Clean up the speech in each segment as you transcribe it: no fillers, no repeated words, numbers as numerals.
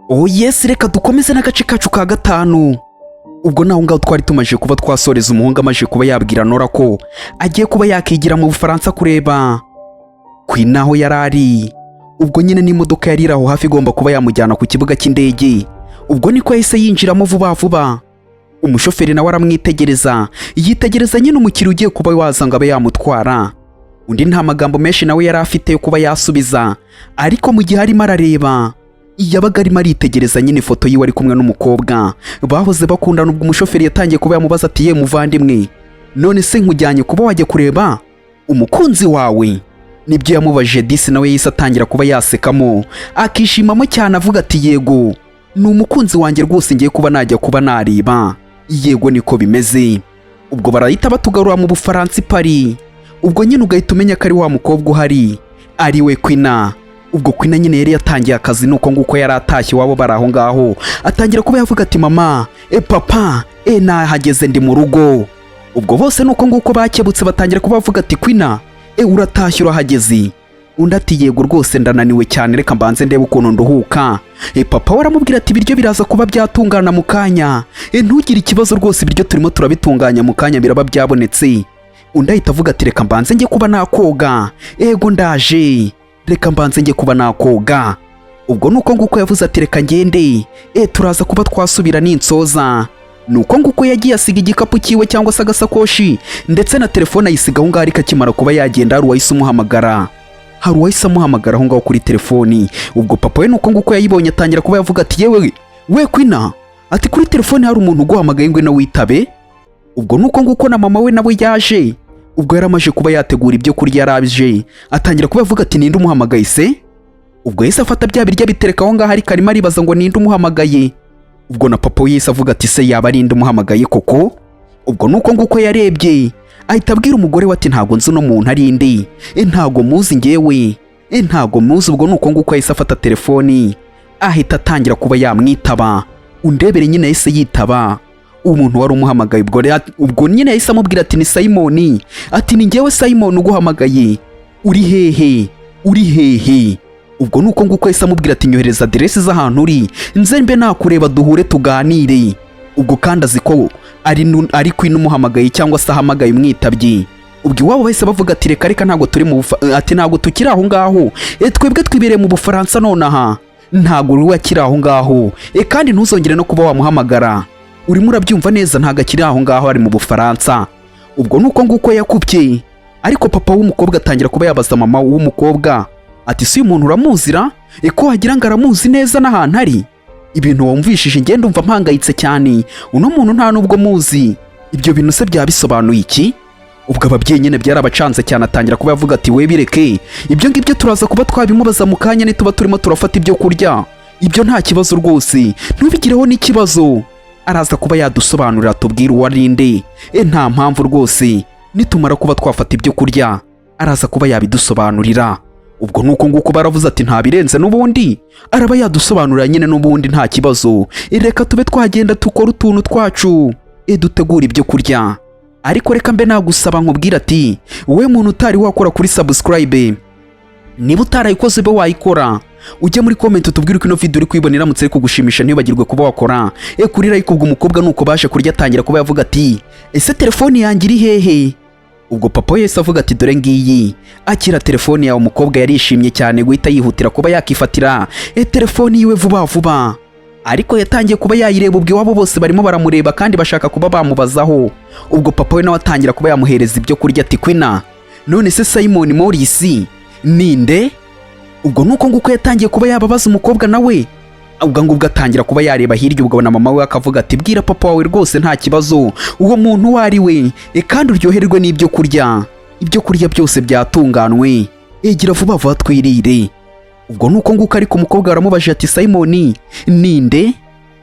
Oh yes, reka dukomeze n'agace kacu ka gatanu. Ubwo naho ngaho twari tumaje kuba twasoreza umuhungu amaje kuba yabwira Nora ko agiye kuba yakigira mu Bufaransa kureba Queen aho yarari. Ubwo nyine n'imodoka yari iraho hafi igomba kuba yamujyana ku kibuga cy'indege. Ubwo niko yahise yinjiramo vuba vuba. Umushoferi nawe aramwitegereza, yitegereza nyine umukiri ugiye kuba waza ngo abe yamutwara. Undi nta magambo menshi nawe yari afite yo kuba yasubiza, ariko mu gihe arimo arareba yabaga arimo aritegereza nyine ifoto yiwe ari kumwe n'umukobwa bahoze bakundana. Ubwo umushoferi yatangiye kuba yamubaza ati ye muvandimwe, none se nkujyanye kuba wajya kureba umukunzi wawe? Nibyo yamubajije disi, nawe yise atangira kuba yasekamo akishimamo cyane avuga ati yego ni umukunzi wanjye rwose ngiye kuba najya kuba nareba. Yego niko bimeze. Ubwo barahita batugarura mu Bufaransa Paris. Ubwo nyine ugahita umenya ko ari wa mukobwa uhari ari we Queen. Ubwo Queen nyine yari yatangiye akazi nuko nguko yari atashye wabo bari aho ngaho, atangira kuba yavuga ati mama papa nahageze ndi mu rugo. Ubwo bose nuko nguko bakebutse batangira kuba bavuga ati Queen uratashye urahageze? Undi ati yego rwose ndananiwe cyane, reka mbanze ndebe ukuntu nduhuka. Papa waramubwira ati ibiryo biraza kuba byatungana mu kanya, ntugire ikibazo rwose ibiryo turimo turabitunganya mu kanya biraba byabonetse. Undi ahita avuga ati reka mbanze njye kuba nakoga. Ego ndaje, reka mbanze njye kuba nakoga. Ubwo nuko nguko yavuze ati reka ngende, turaza kuba twasubira n'insoza. Nuko nguko yagiye asiga igikapu cyiwe cyangwa se agasakoshi ndetse na telefone ayisiga aho ngaho, ariko akimara kuba yagenda hari uwahise amuhamagara. Hari uwahise amuhamagara aho ngaho kuri telefoni. Ubwo papa we nuko nguko yayibonye atangira kuba yavuga ati yewe we Queen, ati kuri telefone hari umuntu uguhamagaye ngo witabe. Ubwo nuko nguko na mama we nawe yaje. Ubwo yaramaje kuba yategura ibyo kurya yarabije, atangira kuba yavuga ati ninde umuhamagaye se? Ubwo yahise afata bya birya bitereka aho ngaho, ariko arimo aribaza ngo ninde umuhamagaye. Ubwo na papa we yahise avuga ati se yaba ari ninde umuhamagaye koko? Ubwo nuko nguko yarebye ahita abwira umugore we ati ntago nzi no muntu ari indi, ntago muzi ngewe, ntago muzi. Ubwo nuko nguko yahise afata telefoni ahita atangira kuba yamwitaba. Undebere nyine yahise yitaba umuntu wari umuhamagaye. Ubwo nyine yahise amubwira ati ni Simon. Ati ni ngewe Simon uguhamagaye, uri hehe uri hehe? Ubwo nuko nguko yahise amubwira ati nyohereza aderesi z'ahantu uri nze mbe nakureba duhure tuganire. Ubwo kandi azi ko ari Queen umuhamagaye cyangwa se ahamagaye umwitabye. Ubwo iwabo bahise bavuga ati reka reka ntago turi mu ati ntago tukiri aho ngaho, twebwe twibereye mu Bufaransa nonaha, ntago uri wakiri aho ngaho, kandi ntuzongere no kuba wamuhamagara. Urimo urabyumva neza, ntago akiri aho ngaho ari mu Bufaransa. Ubwo nuko nguko yakubye, ariko papa w'umukobwa atangira kuba yabaza mama w'umukobwa ati si umuntu uramuzira? Ko wagira ngo aramuzi neza n'ahantu ari? Ibintu wumvishije ngende umva mpangayitse cyane, uno muntu nta nubwo muzi. Ibyo bintu se byabisobanuye iki? Ubwo ababyeyi nyine byarabacanze cyane, atangira kuba yavuga ati we bireke ibyo ngibyo turaza kuba twabimubaza mu kanya nituba turimo turafata ibyo kurya. Ibyo nta kibazo rwose, ntubigireho n'ikibazo. Araza kuba yadusobanurira tubwire uwo ari nde. Nta mpamvu rwose, nitumara kuba twafata ibyo kurya araza kuba yabidusobanurira. Ubwo nuko nguko baravuze ati nta birenze n'ubundi araba yadusobanurira nyine n'ubundi nta kibazo. Reka tube twagenda tukora utuntu twacu, dutegura ibyo kurya. Ariko reka mbe nagusaba nkubwira ati we muntu utari wakora kuri subscribe, niba utarayikoze be wayikora, ujye muri comment utubwire uko ino video uri kwibonera iramutse kugushimisha, ntibagirwe kuba wakora kuri like. Ubwo umukobwa nuko baje kurya atangira kuba yavuga ati ese telefone yanjye iri hehe? Ubwo papa yese avuga ati dore ngiyi, akira telefone yawe. Umukobwa yarishimye cyane guhita yihutira kuba yakifatira telefone yiwe vuba vuba, ariko yatangiye kuba yayireba. Ubwo iwabo bose barimo baramureba kandi bashaka kuba bamubazaho. Ubwo papa we nawe atangira kuba yamuhereza ibyo kurya ati Queen, none se Simon Morris ninde? Ubwo nuko nguko yatangiye kuba yababaza umukobwa nawe. Ubwo ngubwo atangira kuba yareba hirya. Ubwo na mama we akavuga ati bwira papa wawe rwose nta kibazo uwo muntu wari we, kandi uryoherwe n'ibyo kurya. Ibyo kurya byose byatunganwe, gira vuba vuba twirire. Ubwo nuko nguko ariko umukobwa aramubaje ati Simon ninde?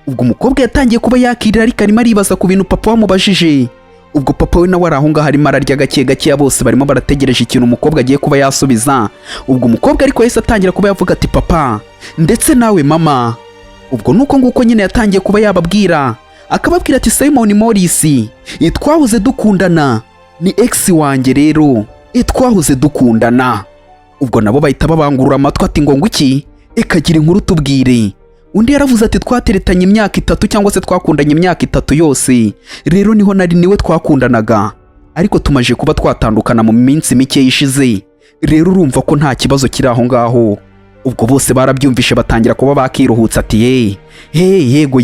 Ubwo umukobwa yatangiye kuba yakirira ariko arimo aribaza ku bintu papa wamubajije. Ubwo papa we nawe araho ngaho arimo ararya gake gake, bose barimo barategereje ikintu umukobwa agiye kuba yasubiza. Ubwo umukobwa ariko yahise atangira kuba yavuga ati papa ndetse nawe mama. Ubwo nuko nguko nyine yatangiye kuba yababwira, akababwira ati Simon Morris twahoze dukundana, ni ex wanjye rero, twahoze dukundana. Ubwo nabo bahita babangurura amatwi ati ngo iki? Ekagira inkuru tubwire. Undi yaravuze ati twateretanye imyaka 3 cyangwa se twakundanye imyaka 3 yose, rero niho niwe twakundanaga, ariko tumaje kuba twatandukana mu minsi mike yishize, rero urumva ko nta kibazo kiri aho ngaho. Ubwo bose barabyumvishe batangira kuba bakiruhutsa ati yego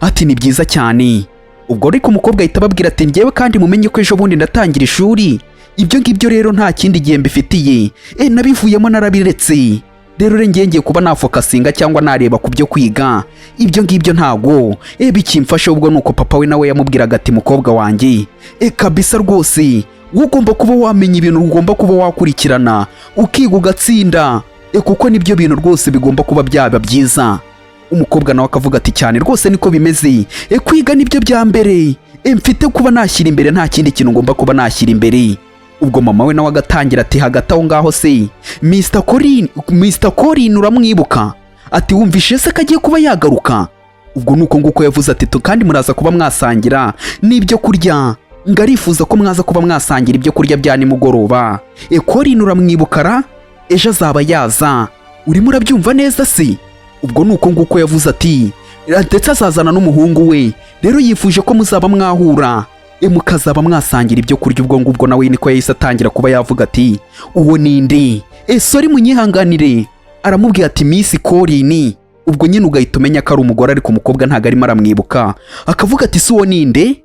ati ni byiza cyane. Ubwo ariko umukobwa ahita ababwira ati ngewe kandi mumenye ko ejo bundi ndatangira ishuri, ibyo ngibyo rero nta kindi gihe mbifitiye, nabivuyemo narabiretse, rero ngiye kuba nafokasinga cyangwa nareba ku byo kwiga, ibyo ngibyo ntago bikimfasha. Ubwo nuko papa we nawe yamubwiraga ati mukobwa wanjye kabisa rwose ugomba kuba wamenya ibintu, ugomba kuba wakurikirana ukiga ugatsinda, kuko nibyo bintu rwose bigomba kuba byaba byiza. Umukobwa nawe akavuga ati cyane rwose niko bimeze, kwiga nibyo bya mbere, mfite kuba nashyira imbere, nta kindi kintu ngomba kuba nashyira imbere. Ubwo mama we nawe agatangira ati hagati aho ngaho se Mr. Colin uramwibuka? Ati wumvishe se kagiye kuba yagaruka? Ubwo nuko nguko yavuze ati kandi muraza kuba mwasangira n'ibyo kurya, ngarifuza ko mwaza kuba mwasangira ibyo kurya bya nimugoroba. Colin uramwibukara? Ejo azaba yaza, urimo urabyumva neza se? Ubwo nuko nguko yavuze ati ndetse azazana n'umuhungu we, rero yifuje ko muzaba mwahura, mukazaba mwasangira ibyo kurya. Ubwo ngubwo nawe niko yahise atangira kuba yavuga ati uwo ninde? Sorry munyihanganire. Aramubwira ati Miss Colin. Ubwo nyine ugahita umenya ko ari umugore, ariko umukobwa ntago arimo aramwibuka, akavuga ati si uwo ninde?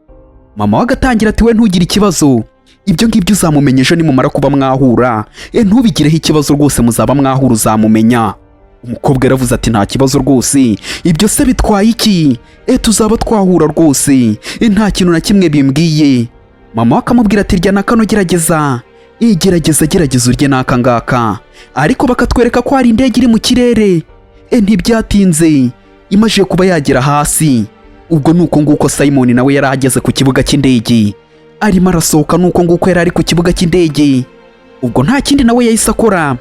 Mama we agatangira ati we ntugire ikibazo, ibyo ngibyo uzamumenya ejo nimumara kuba mwahura, ntubigireho ikibazo rwose, muzaba mwahura uzamumenya. Umukobwa yaravuze ati nta kibazo rwose, ibyo se bitwaye iki? Tuzaba twahura rwose, nta kintu na kimwe bimbwiye. Mama we akamubwira ati rya nakano gerageza urye naka ngaka, ariko bakatwereka ko hari indege iri mu kirere. Ntibyatinze imaje kuba yagera hasi. Ubwo nuko nguko Simon nawe yari ageze ku kibuga cy'indege, arimo arasohoka. Nuko nguko yari ari ku kibuga cy'indege, ubwo nta kindi nawe yahise akora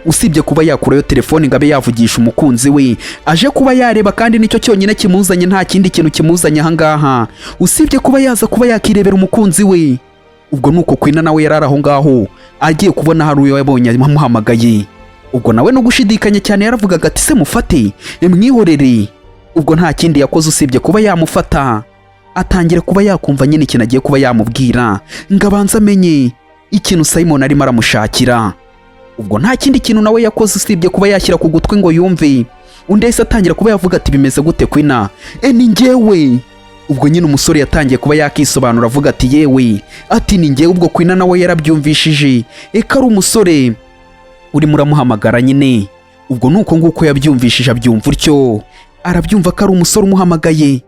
usibye kuba yakurayo telefone ngo abe yavugisha umukunzi we, aje kuba yareba, kandi nicyo cyonyine kimuzanye, nta kindi kintu kimuzanye aha ngaha usibye kuba yaza kuba yakirebera umukunzi we. Ubwo nuko Queen nawe yari aho ngaho agiye kubona hari uyo yabonye amuhamagaye. Ubwo nawe no gushidikanya cyane yaravugaga ati se mufate mwihorere. Ubwo nta kindi yakoze usibye kuba yamufata, atangira kuba yakumva nyine ikintu agiye kuba yamubwira ngo abanze amenye ikintu Simon arimo aramushakira. Ubwo nta kindi kintu nawe yakoze usibye kuba yashyira ku gutwi ngo yumve. Undi yahise atangira kuba yavuga ati bimeze gute Queen? Ni njyewe. Ubwo nyine umusore yatangiye kuba yakisobanura avuga ati yewe, ati ni njyewe. Ubwo Queen nawe yarabyumvishije ko ari umusore urimo uramuhamagara nyine. Ubwo nuko nguko yabyumvishije, abyumva utyo, arabyumva ko ari umusore umuhamagaye,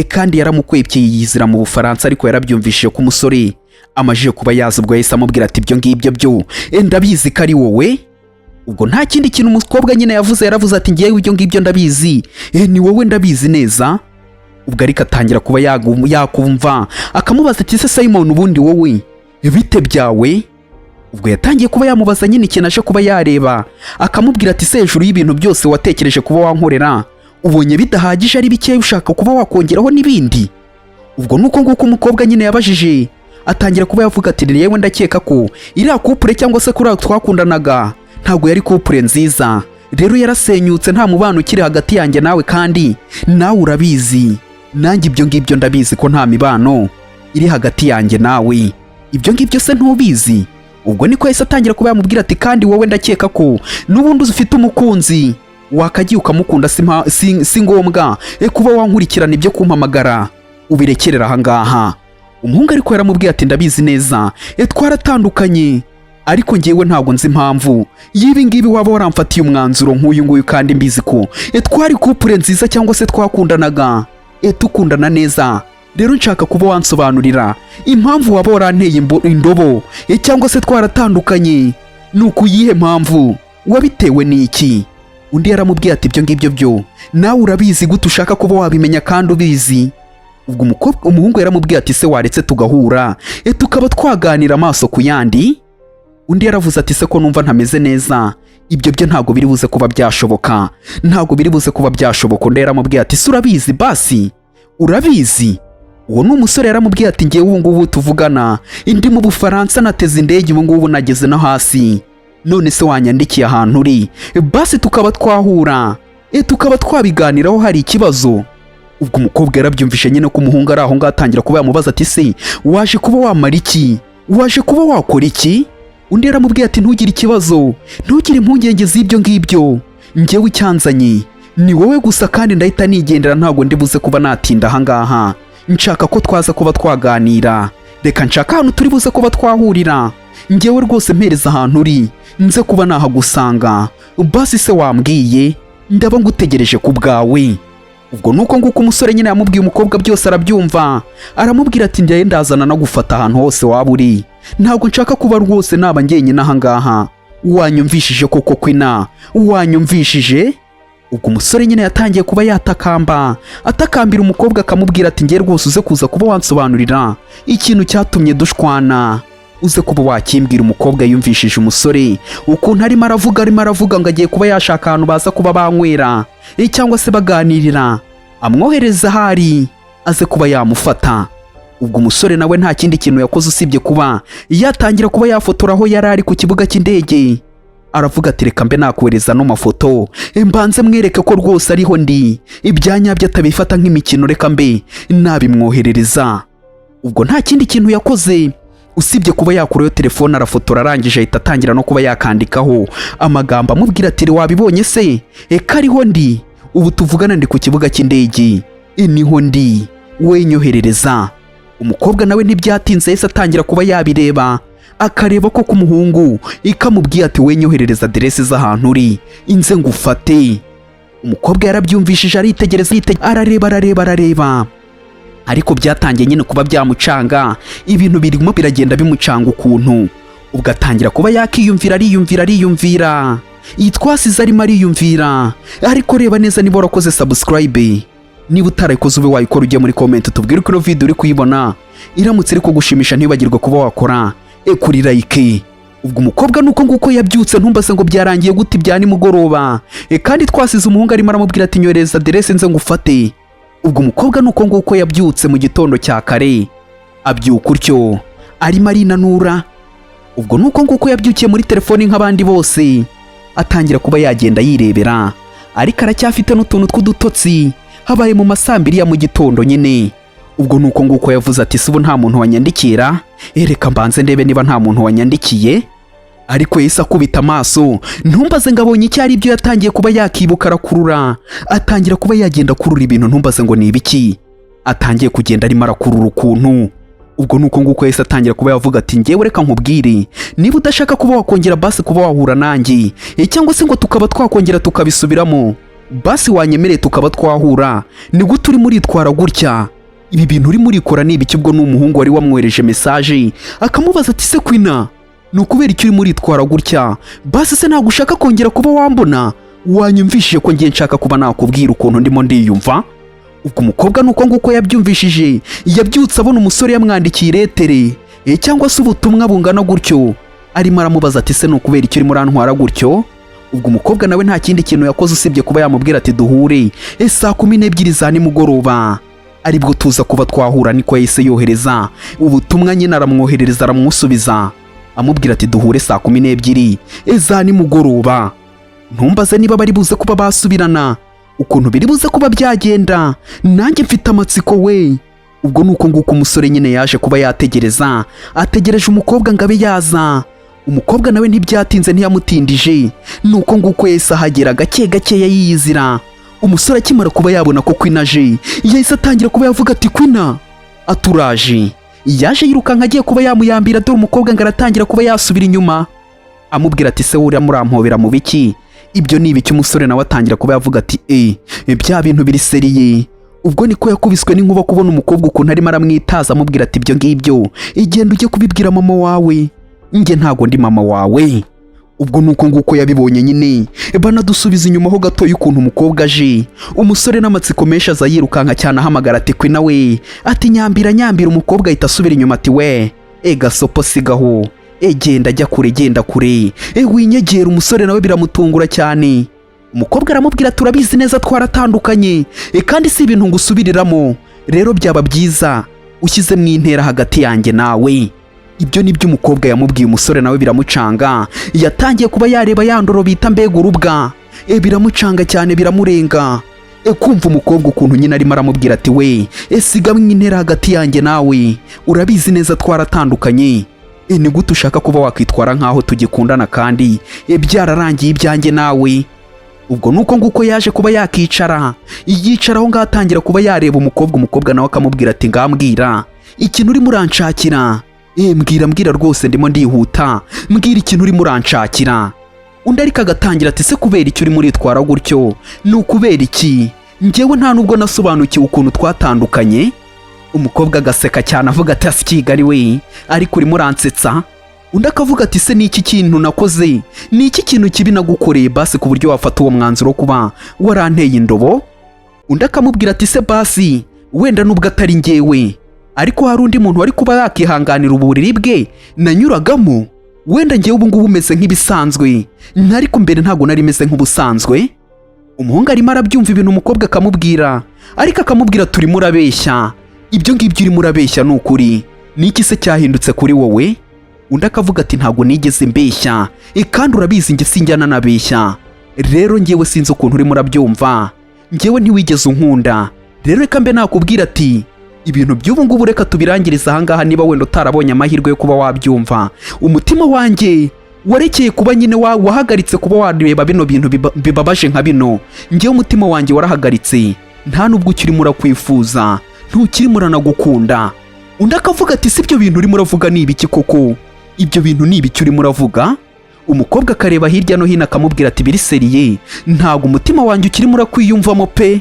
kandi yaramukwepye yizira mu Bufaransa, ariko yarabyumvishije ko umusore amajije kuba yaza. Ubwo yahise amubwira ati ibyo ngibyo byo ndabizi ko ari wowe. Ubwo nta kindi kintu umukobwa nyine yavuze, yaravuze ati ngewe ibyo ngibyo ndabizi, ni wowe ndabizi neza. Ubwo ariko atangira kuba yakumva, akamubaza ati se Simon ubundi wowe bite byawe? Ubwo yatangiye kuba yamubaza nyine ikintu aje kuba yareba, akamubwira ati se hejuru y'ibintu byose watekereje kuba wankorera, ubonye bidahagije ari bikeya ushaka kuba wakongeraho n'ibindi? Ubwo nuko nguko umukobwa nyine yabajije, atangira kuba yavuga ati yewe ndakeka ko iriya couple cyangwa se kuri twakundanaga ntabwo yari couple nziza, rero yarasenyutse, nta mubano ukiri hagati yanjye nawe, kandi nawe urabizi, nanjye ibyo ngibyo ndabizi ko nta mibano iri hagati yanjye nawe, ibyo ngibyo se ntubizi? Ubwo niko yahise atangira kuba yamubwira ati kandi wowe ndakeka ko n'ubundi ufite umukunzi, wakagiye ukamukunda, si ngombwa kuba wankurikirana ibyo kumpamagara, ubirekerera aha ngaha. Umuhungu ariko yaramubwiye ati ndabizi neza, twaratandukanye, ariko ngewe ntabwo nzi impamvu y'ibi ngibi waba waramfatiye umwanzuro nk'uyu nguyu, kandi mbizi ko twari couple nziza cyangwa se twakundanaga, tukundana neza. Rero nshaka kuba wansobanurira impamvu waba waranteye indobo, cyangwa se twaratandukanye ni ukuyihe mpamvu, wabitewe n'iki? Undi yaramubwiye ati ibyo ngibyo byo nawe urabizi gute ushaka kuba wabimenya kandi ubizi? Ubwo umuhungu yaramubwiye ati se waretse tugahura, tukaba twaganira amaso ku yandi? Undi yaravuze ati se ko numva ntameze neza, ibyo byo ntago biri buze kuba byashoboka, ntago biri buze kuba byashoboka. Undi yaramubwiye ati se urabizi basi, urabizi? Uwo ni umusore yaramubwiye ati ngewe ubu ngubu tuvugana ndi mu Bufaransa, nateze indege, ubu ngubu nageze no hasi, none se wanyandikiye ahantu uri basi tukaba twahura, tukaba twabiganiraho hari ikibazo. Ubwo umukobwa yarabyumvishe nyine ko umuhungu ari aho ngaho, atangira kuba yamubaza ati se waje kuba wamara iki, waje kuba wakora iki? Undi yaramubwiye ati ntugire ikibazo, ntugire impungenge z'ibyo ngibyo, njyewe icyanzanye ni wowe gusa kandi ndahita nigendera, ntabwo ndibuze kuba natinda aha ngaha. Nshaka ko twaza kuba twaganira, reka nshaka ahantu turi buze kuba twahurira, njyewe rwose mpereza ahantu uri nze kuba nahagusanga, basi se wambwiye ndaba ngutegereje ku bwawe. Ubwo nuko nguko umusore nyine yamubwiye umukobwa byose arabyumva, aramubwira ati njyaye ndazana no gufata ahantu hose waba uri, ntabwo nshaka kuba rwose naba njyenyine aha ngaha. Wanyumvishije koko Queen, wanyumvishije? Ubwo umusore nyine yatangiye kuba yatakamba, atakambira umukobwa akamubwira ati ngiye rwose uze kuza kuba wansobanurira ikintu cyatumye dushwana, uze kuba wakimbwira. Umukobwa yumvishije umusore ukuntu arimo aravuga ngo agiye kuba yashaka ahantu baza kuba banywera cyangwa se baganirira, amwohereza ahari aze kuba yamufata. Ubwo umusore nawe nta kindi kintu yakoze usibye kuba yatangira kuba yafotora aho yari ari ku kibuga cy'indege. Aravuga ati reka mbe nakohereza no mafoto mbanze mwereke ko rwose ariho ndi, ibyanyabyo atabifata nk'imikino, reka mbe nabimwoherereza. Ubwo nta kindi kintu yakoze usibye kuba yakurayo telefone arafotora, arangije ahita atangira no kuba yakandikaho amagambo amubwira ati wabibonye se kariho ndi, ubu tuvugana ndi ku kibuga cy'indege, niho ndi, we nyoherereza. Umukobwa nawe ntibyatinze yese atangira kuba yabireba, akareba ko kumuhungu ikamubwiye ati we nyoherereza aderesi z'ahantu uri inze ngufate. Umukobwa yarabyumvishije aritegereza, arareba, ariko byatangiye nyine kuba byamucanga, ibintu birimo biragenda bimucanga ukuntu. Ubwo atangira kuba ariyumvira, yitwasize arimo ariyumvira. Ariko reba neza niba warakoze subscribe, niba utarayikoze ube wayikora, ujye muri comment tubwire uko video uri kuyibona, iramutse iri kugushimisha ntibagirwe kuba wakora kuri like. Ubwo umukobwa nuko nguko yabyutse, ntumbaze ngo byarangiye gute bya nimugoroba, kandi twasize umuhungu arimo aramubwira ati nyohereza aderesi nze ngufate. Ubwo umukobwa nuko nguko yabyutse mu gitondo cya kare, abyuka utyo arimo arinanura. Ubwo nuko nguko yabyukiye muri telefoni nk'abandi bose, atangira kuba yagenda yirebera, ariko aracyafite n'utuntu tw'udutotsi, habaye mu masambiri ya mu gitondo nyine. Ubwo nuko nguko yavuze ati sibo nta muntu wanyandikira, reka mbanze ndebe niba nta muntu wanyandikiye. Ariko yese akubita amaso, ntumbaze ngo abonye icyo ari byo, yatangiye kuba yakibuka arakurura, atangira kuba yagenda kurura ibintu, ntumbaze ngo ni ibiki, atangiye kugenda arimo arakurura ukuntu. Ubwo nuko nguko yese atangira kuba yavuga ati ngewe reka nkubwire, niba udashaka kuba wakongera basi kuba wahura nanjye cyangwa se ngo tukaba twakongera tukabisubiramo, basi wanyemereye tukaba twahura, ni gute urimo uritwara gutya, ibi bintu urimo urikora ni ibiki? Ubwo n'umuhungu wari wamwohereje message akamubaza ati se Queen, ni ukubera icyo urimo uritwara gutya, basi se ntabwo ushaka kongera kuba wambona, wanyumvishije ko ngiye nshaka kuba nakubwira ukuntu ndimo ndiyumva. Ubwo umukobwa nuko nguko yabyumvishije, yabyutse abona umusore yamwandikiye iretere cyangwa se ubutumwa bungana gutyo, arimo aramubaza ati se ni ukubera icyo urimo urantwara gutyo. Ubwo umukobwa nawe nta kindi kintu yakoze usibye kuba yamubwira ati duhure saa 12 za nimugoroba, aribwo tuza kuba twahura. Niko yahise yohereza ubutumwa nyine aramwoherereza, aramusubiza amubwira ati duhure saa 12 za nimugoroba. Ntumbaze niba bari buze kuba basubirana, ukuntu biri buze kuba byagenda, nanjye mfite amatsiko we. Ubwo nuko nguko umusore nyine yaje kuba yategereza, ategereje umukobwa ngo abe yaza. Umukobwa nawe ntibyatinze ntiyamutindije, nuko nguko yahise ahagera gake gake yiyizira. Umusore akimara kuba yabona ko Queen aje, yahise atangira kuba yavuga ati Queen aturaje. Yaje yirukanka agiye kuba yamuyambira, dore umukobwa ngo aratangira kuba yasubira inyuma, amubwira ati se uriya murampobera mu biki, ibyo ni ibiki? Umusore nawe atangira kuba yavuga ati bya bintu biri seriye. Ubwo niko yakubiswe n'inkuba kubona umukobwa ukuntu arimo aramwitaza, amubwira ati ibyo ngibyo igenda ujye kubibwira mama wawe, nge ntago ndi mama wawe. Ubwo nuko nguko yabibonye nyine, banadusubiza inyuma ho gatoya ukuntu umukobwa aje. Umusore n'amatsiko menshi aza yirukanka cyane ahamagara ati Queen we, ati nyambira. Umukobwa ahita asubira inyuma ati we gasopo sigaho, genda ajya kure, genda kure, winyegera. Umusore nawe biramutungura cyane. Umukobwa aramubwira turabizi neza twaratandukanye, kandi si ibintu ngusubiriramo, rero byaba byiza ushyize mu intera hagati yanjye nawe. Ibyo nibyo umukobwa yamubwiye umusore, nawe biramucanga. Yatangiye kuba yareba ya ndoro bita mbega urubwa. Biramucanga cyane, biramurenga. Kumva umukobwa ukuntu nyine arimo aramubwira ati we sigamwe intera hagati yanjye nawe, urabizi neza twaratandukanye. Ni gute ushaka kuba wakwitwara nkaho tugikundana kandi byararangiye ibyanjye nawe? Ubwo nuko nguko yaje kuba yakicara, yicaraho ngaho atangira kuba yareba umukobwa nawe akamubwira ati ngambwira ikintu urimo uranshakira. Mbwira rwose ndimo ndihuta, mbwira ikintu urimo uranshakira. Undi ariko agatangira ati se kubera iki urimo uritwara gutyo? Ni ukubera iki? Njyewe nta nubwo nasobanukiwe ukuntu twatandukanye. Umukobwa agaseka cyane avuga ati asi Kigali we, ariko urimo uransetsa. Undi akavuga ati se niki kintu nakoze? Ni iki kintu kibi nagukoreye basi ku buryo wafata uwo mwanzuro wo kuba waranteye indobo? Undi akamubwira ati se basi wenda nubwo atari njyewe, ariko hari undi muntu wari kuba yakihanganira uburiri bwe nanyuragamo. Wenda njyewe ubu ngubu umeze nk'ibisanzwe, ariko mbere ntago nari meze nk'ubusanzwe. Umuhungu arimo arabyumva ibintu umukobwa akamubwira, ariko akamubwira turimo urabeshya. Ibyo ngibyo urimo urabeshya ni ukuri. Niki se cyahindutse kuri wowe? Undi akavuga ati ntago nigeze mbeshya, kandi urabizi njye sinjyana nabeshya. Rero njyewe sinzi ukuntu urimo urabyumva, njyewe ntiwigeze unkunda. Rero reka mbe nakubwira ati ibintu by'ubu ngubu reka tubirangiriza ahangaha, niba wenda utarabonye amahirwe yo kuba wabyumva. Umutima wanjye warekeye kuba nyine wahagaritse kuba wareba bino bintu bibabaje nka bino. Njyewe umutima wanjye warahagaritse, nta nubwo ukirimo urakwifuza, ntukirimo uranagukunda. Undi akavuga ati si ibyo bintu urimo uravuga ni ibiki koko? Ibyo bintu ni ibiki urimo uravuga? Umukobwa akareba hirya no hino akamubwira ati biri seriye, ntago umutima wanjye ukirimo urakwiyumvamo pe.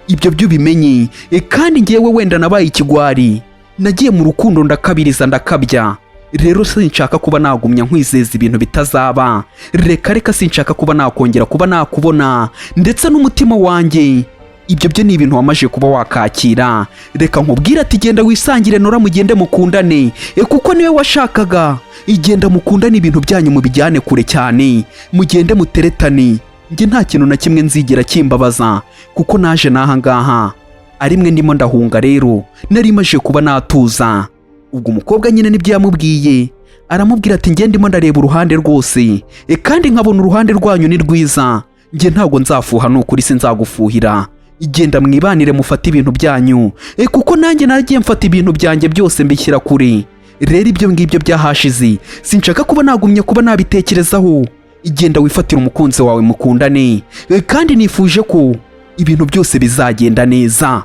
Ibyo byo bimenye, kandi njyewe wenda nabaye ikigwari, nagiye mu rukundo ndakabiriza ndakabya. Rero sinshaka kuba nagumya nkwizeza ibintu bitazaba. Reka sinshaka kuba nakongera kuba nakubona ndetse n'umutima wanjye. Ibyo byo ni ibintu wamaje kuba wakakira. Reka nkubwira ati genda wisangire Nora, mugende mukundane, kuko niwe washakaga. Igenda mukundane, ibintu byanyu mubijyane kure cyane, mugende muteretane. Njye nta kintu na kimwe nzigera kimbabaza, kuko naje naha ngaha ari mwe ndimo ndahunga. Rero nari maje kuba natuza. Ubwo umukobwa nyine nibyo yamubwiye, aramubwira ati njye ndimo ndareba uruhande rwose, kandi nkabona uruhande rwanyu ni rwiza. Njye ntago nzafuha, nukuri sinzagufuhira. Igenda mwibanire mufate ibintu byanyu, kuko nanjye nagiye mfata ibintu byanjye byose mbishyira kure. Rero ibyo ngibyo byahashize, sinshaka kuba nagumye kuba nabitekerezaho. Igenda wifatira umukunzi wawe mukundane, kandi nifuje ko ibintu byose bizagenda neza.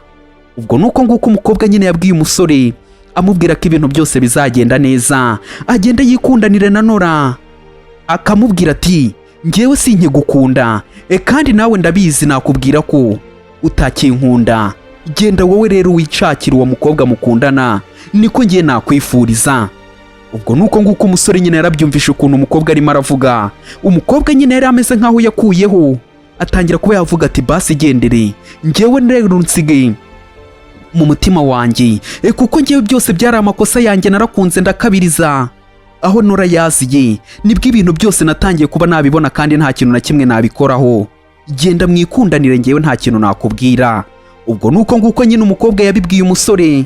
Ubwo nuko nguko umukobwa nyine yabwiye umusore, amubwira ko ibintu byose bizagenda neza, agenda yikundanire na Nora. Akamubwira ati njyewe sinkigukunda, kandi nawe ndabizi nakubwira ko utakinkunda. Genda wowe rero wicakira uwo mukobwa mukundana, niko ngiye nakwifuriza. Ubwo nuko nguko umusore nyine yarabyumvishe ukuntu umukobwa arimo aravuga. Umukobwa nyine yari ameze nkaho yakuyeho, atangira kuba yavuga ati basi gendere, njyewe rero nsigaye mu mutima wanjye, kuko njyewe byose byari amakosa yanjye, narakunze ndakabiriza. Aho Nora yaziye nibwo ibintu byose natangiye kuba nabibona, kandi nta kintu na kimwe nabikoraho. Genda mwikundanire, njyewe nta kintu nakubwira. Ubwo nuko nguko nyine umukobwa yabibwiye umusore,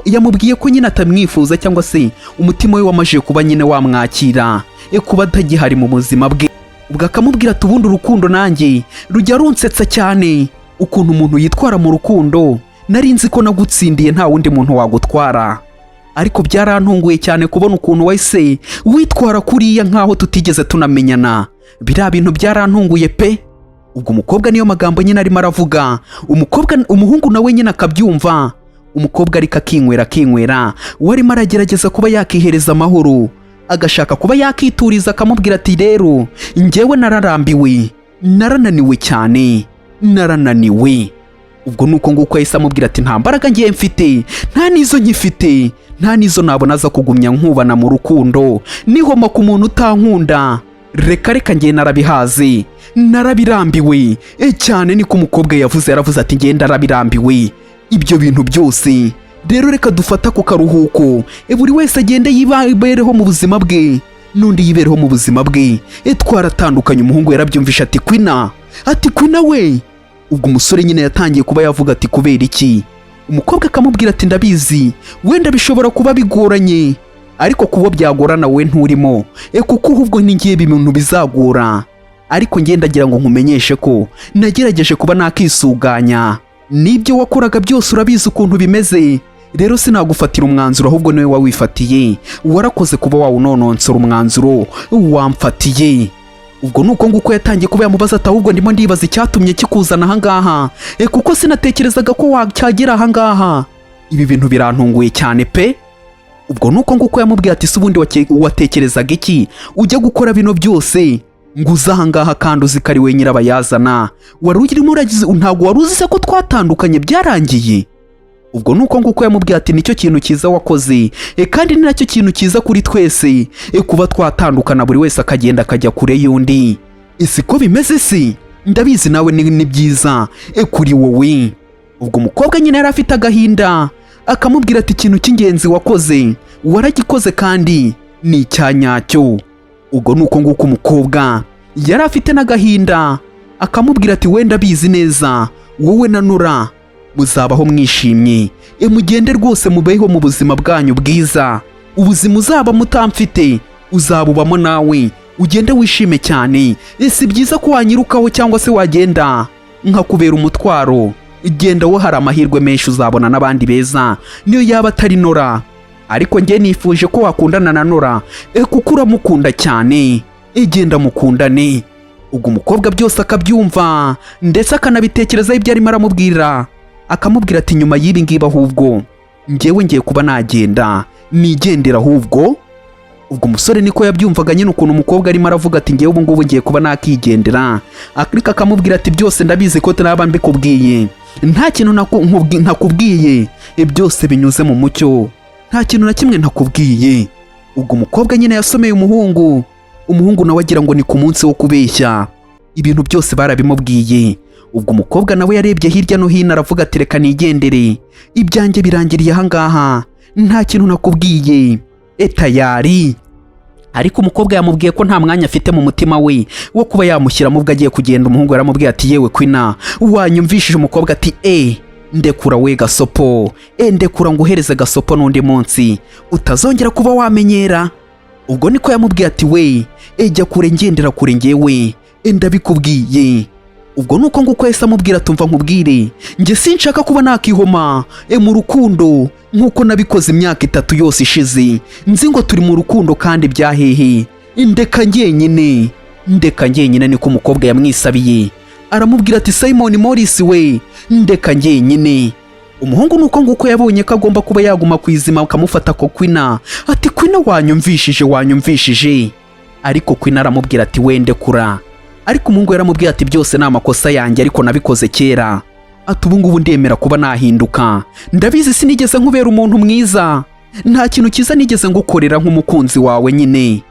yamubwiye ko nyine atamwifuza, cyangwa se umutima we wamaje kuba nyine wamwakira, kuba atagihari mu buzima bwe. Ubwo akamubwira ati ubundi urukundo nanjye rujya runsetsa cyane, ukuntu umuntu yitwara mu rukundo. Nari nzi ko nagutsindiye nta wundi muntu wagutwara, ariko byarantunguye cyane kubona ukuntu wahise witwara kuriya nkaho tutigeze tunamenyana. Biriya bintu byarantunguye pe. Ubwo umukobwa niyo magambo nyine arimo aravuga. Umuhungu nawe nyine akabyumva. Umukobwa ariko akinywera, warimo aragerageza kuba yakihereza amahoro, agashaka kuba yakituriza. Akamubwira ati rero njyewe nararambiwe, narananiwe cyane, narananiwe. Ubwo nuko nguko yahise amubwira ati nta mbaraga ngiye mfite, nta nizo nkifite, nta nizo nabona za kugumya nkubana mu rukundo, nihoma ku muntu utankunda. Reka ngiye narabihaze, narabirambiwe cyane. Niko umukobwa yaravuze ati ngiye ndarabirambiwe ibyo bintu byose. Rero reka dufata ku karuhuko, buri wese agende yibereho mu buzima bwe, n'undi yibereho mu buzima bwe. Twaratandukanye. Umuhungu yarabyumvisha ati kwina we. Ubwo umusore nyine yatangiye kuba yavuga ati kubera iki? Umukobwa akamubwira ati ndabizi wenda bishobora kuba bigoranye, ariko kubo byagorana we nturimo kuko ahubwo ningiye ibintu bizagora. Ariko ngiye ndagira ngo nkumenyeshe ko nagerageje kuba nakisuganya, nibyo wakoraga byose urabizi ukuntu bimeze. Rero sinagufatira umwanzuro ahubwo niwe wawifatiye, warakoze kuba wawunononsora umwanzuro wamfatiye. Ubwo nuko nguko yatangiye kuba yamubaza ati ahubwo ndimo ndibaza icyatumye kikuzana ahangaha kuko sinatekerezaga ko wacyagera ahangaha, ibi bintu birantunguye cyane pe. Ubwo nuko nguko yamubwiye ati se ubundi watekerezaga iki ujya gukora bino byose ngo uze ahangaha kandi uzi ko ari we nyirabayazana? Wari urimo uragize ntabwo wari uzi ko twatandukanye byarangiye? Ubwo nuko nguko yamubwiye ati nicyo kintu cyiza wakoze kandi ni nacyo kintu cyiza kuri twese kuba twatandukana buri wese akagenda akajya kure y'undi. Ese ko bimeze si ndabizi nawe ni byiza kuri wowe. Ubwo umukobwa nyine yari afite agahinda akamubwira ati ikintu cy'ingenzi wakoze waragikoze kandi ni icyanyacyo. Ubwo nuko nguko umukobwa yari afite n'agahinda akamubwira ati wenda bizi neza wowe na Nora muzabaho mwishimye mugende rwose mubeho mu buzima bwanyu bwiza, ubuzima uzaba mutamfite uzabubamo nawe ugende wishime cyane. Si byiza ko wanyirukaho cyangwa se wagenda nkakubera umutwaro. Genda wo hari amahirwe menshi uzabona n'abandi beza niyo yaba atari Nora. Ariko njye nifuje ko wakundana na Nora kuko uramukunda cyane, genda mukundane. Ubwo umukobwa byose akabyumva ndetse akanabitekerezaho ibyo arimo aramubwira, akamubwira ati nyuma y'ibi ngibi ahubwo njyewe ngiye kuba nagenda nigendera ahubwo. Ubwo umusore niko yabyumvaga nyine ukuntu umukobwa arimo aravuga ati njyewe ubu ngubu ngiye kuba nakigendera. Ariko akamubwira ati byose ndabizi ko naba mbikubwiye, nta kintu ntakubwiye, byose binyuze mu mucyo, nta kintu na kimwe ntakubwiye. Ubwo umukobwa nyine yasomeye umuhungu nawe agira ngo ni ku munsi wo kubeshya, ibintu byose barabimubwiye. Ubwo umukobwa nawe yarebye hirya no hino aravuga ati reka nigendere, ibyanjye birangiriye ahangaha, nta kintu nakubwiye tayari. Ariko umukobwa yamubwiye ko nta mwanya afite mu mutima we wo kuba yamushyiramo ubwo agiye kugenda. Umuhungu yaramubwiye ati yewe Queen wanyumvishije? Umukobwa ati ndekura we gasopo, ndekura ngo uhereze gasopo n'undi munsi utazongera kuba wamenyera. Ubwo niko yamubwiye ati we jya kure ngendera kure ngewe ndabikubwiye. Ubwo nuko nguko yahise amubwira tumva nkubwire njye sinshaka kuba nakihoma mu rukundo nkuko nabikoze imyaka 3 yose ishize, nzi ngo turi mu rukundo kandi byahehe, ndeka ngenyine niko umukobwa yamwisabiye. Aramubwira ati Simon Morris we ndeka ngenyine. Umuhungu nuko nguko yabonye ko agomba kuba yaguma kwizima akamufata ko Queen ati Queen wanyumvishije. Ariko Queen aramubwira ati wende kura. Ariko umuhungu yaramubwiye ati byose ni amakosa yanjye ariko nabikoze kera, ati ubu ngubu ndemera kuba nahinduka, ndabizi sinigeze nkubera umuntu mwiza, nta kintu cyiza nigeze ngukorera nk'umukunzi wawe nyine.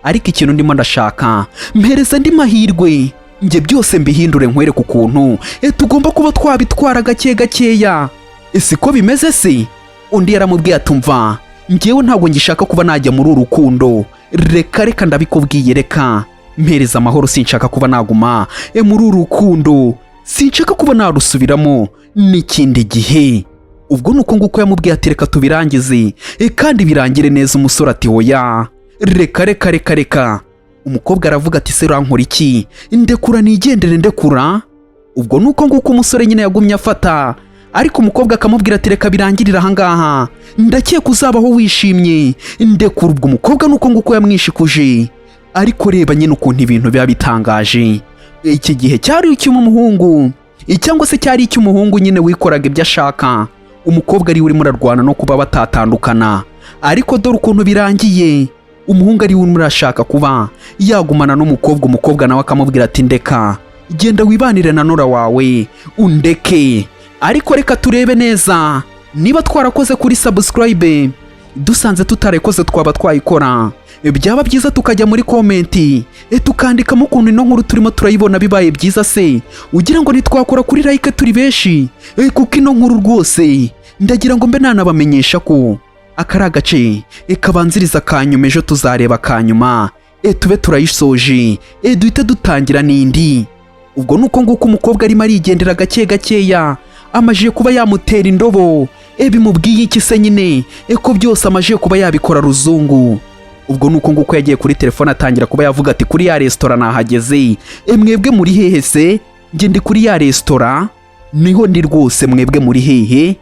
Ariko ikintu ndimo ndashaka mpereza ndi mahirwe njye byose mbihindure nkwereke ukuntu tugomba kuba twabitwara gakeya. Ese ko bimeze se? Undi yaramubwiye atumva njyewe ntabwo ngishaka kuba najya muri urukundo, reka ndabikubwiye, reka mpereza amahoro, sinshaka kuba naguma muri urukundo, sinshaka kuba narusubiramo n'ikindi gihe. Ubwo nuko nguko yamubwiye ati reka tubirangize kandi birangire neza. Umusore ati oya reka. Umukobwa aravuga ati se urankora iki? Ndekura nigendere ndekura. Ubwo nuko nguko umusore nyine yagumye afata, ariko umukobwa akamubwira ati reka birangirira ahangaha, ndakeka uzabaho wishimye ndekura. Ubwo umukobwa nuko nguko yamwishikuje. Ariko reba nyine ukuntu ibintu biba bitangaje. Iki gihe cyari icy'umuhungu cyangwa se cyari icy'umuhungu nyine wikoraga ibyo ashaka, umukobwa ari urimo ararwana no kuba batatandukana. Ariko dore ukuntu birangiye, umuhungu ari urimo arashaka kuba yagumana n'umukobwa. Umukobwa nawe akamubwira ati ndeka genda wibanire na Nora wawe undeke. Ariko reka turebe neza niba twarakoze kuri subscribe, dusanze tutarekoze twaba twayikora, byaba byiza tukajya muri komenti tukandikamo ukuntu ino nkuru turimo turayibona bibaye byiza se ugira ngo nitwakora kuri like turi benshi, kuko ino nkuru rwose ndagira ngo mbe nanabamenyesha ko akari agace kabanziriza kanyuma ejo tuzareba kanyuma tube turayisoje duhita dutangira n'indi. Ubwo nuko nguko umukobwa arimo arigendera gakeya, amajije kuba yamutera indobo bimubwiye iki se nyine ko byose amaje kuba yabikora ruzungu. Ubwo nuko nguko yagiye kuri telefone atangira kuba yavuga ati kuri ya resitora nahageze. Mwebwe muri hehe se? Njye ndi kuri ya resitora, niho ndi rwose, mwebwe muri hehe?